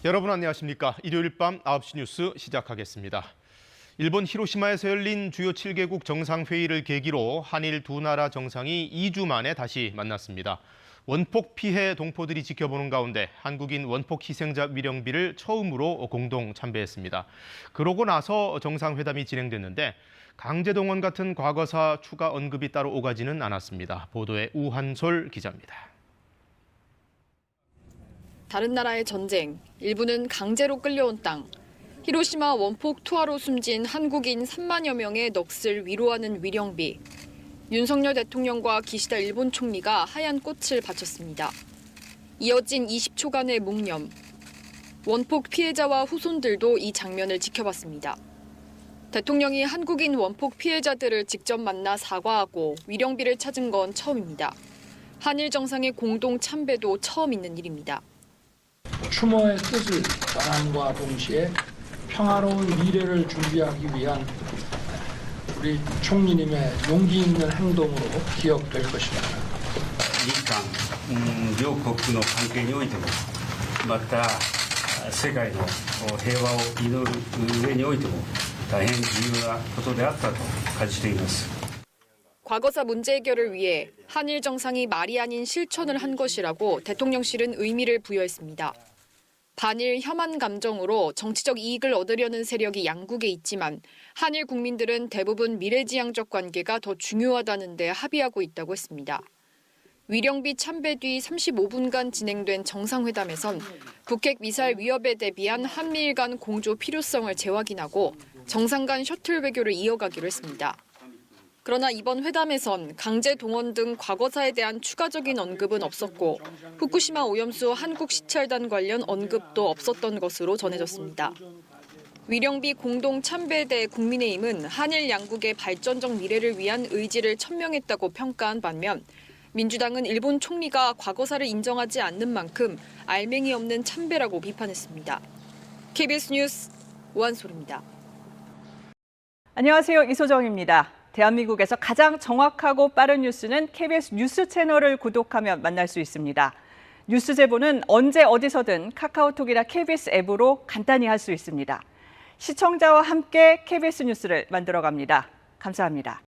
여러분 안녕하십니까? 일요일 밤 9시 뉴스 시작하겠습니다. 일본 히로시마에서 열린 주요 7개국 정상회의를 계기로 한일 두 나라 정상이 2주 만에 다시 만났습니다. 원폭 피해 동포들이 지켜보는 가운데 한국인 원폭 희생자 위령비를 처음으로 공동 참배했습니다. 그러고 나서 정상회담이 진행됐는데 강제동원 같은 과거사 추가 언급이 따로 오가지는 않았습니다. 보도에 우한솔 기자입니다. 다른 나라의 전쟁, 일부는 강제로 끌려온 땅, 히로시마 원폭 투하로 숨진 한국인 3만여 명의 넋을 위로하는 위령비. 윤석열 대통령과 기시다 일본 총리가 하얀 꽃을 바쳤습니다. 이어진 20초간의 묵념. 원폭 피해자와 후손들도 이 장면을 지켜봤습니다. 대통령이 한국인 원폭 피해자들을 직접 만나 사과하고 위령비를 찾은 건 처음입니다. 한일 정상의 공동 참배도 처음 있는 일입니다. 추모의 뜻을 전함과 동시에 평화로운 미래를 준비하기 위한 우리 총리님의 용기 있는 행동으로 기억될 것입니다. 日韓両国の関係においてもまた世界の平和を祈る上においても大変重要なことであったと感じています。 과거사 문제 해결을 위해 한일 정상이 말이 아닌 실천을 한 것이라고 대통령실은 의미를 부여했습니다. 반일 혐한 감정으로 정치적 이익을 얻으려는 세력이 양국에 있지만 한일 국민들은 대부분 미래지향적 관계가 더 중요하다는 데 합의하고 있다고 했습니다. 위령비 참배 뒤 35분간 진행된 정상회담에선 북핵 미사일 위협에 대비한 한미일 간 공조 필요성을 재확인하고 정상 간 셔틀 외교를 이어가기로 했습니다. 그러나 이번 회담에선 강제 동원 등 과거사에 대한 추가적인 언급은 없었고 후쿠시마 오염수 한국 시찰단 관련 언급도 없었던 것으로 전해졌습니다. 위령비 공동 참배에 대해 국민의힘은 한일 양국의 발전적 미래를 위한 의지를 천명했다고 평가한 반면 민주당은 일본 총리가 과거사를 인정하지 않는 만큼 알맹이 없는 참배라고 비판했습니다. KBS 뉴스 우한솔입니다. 안녕하세요. 이소정입니다. 대한민국에서 가장 정확하고 빠른 뉴스는 KBS 뉴스 채널을 구독하면 만날 수 있습니다. 뉴스 제보는 언제 어디서든 카카오톡이나 KBS 앱으로 간단히 할 수 있습니다. 시청자와 함께 KBS 뉴스를 만들어갑니다. 감사합니다.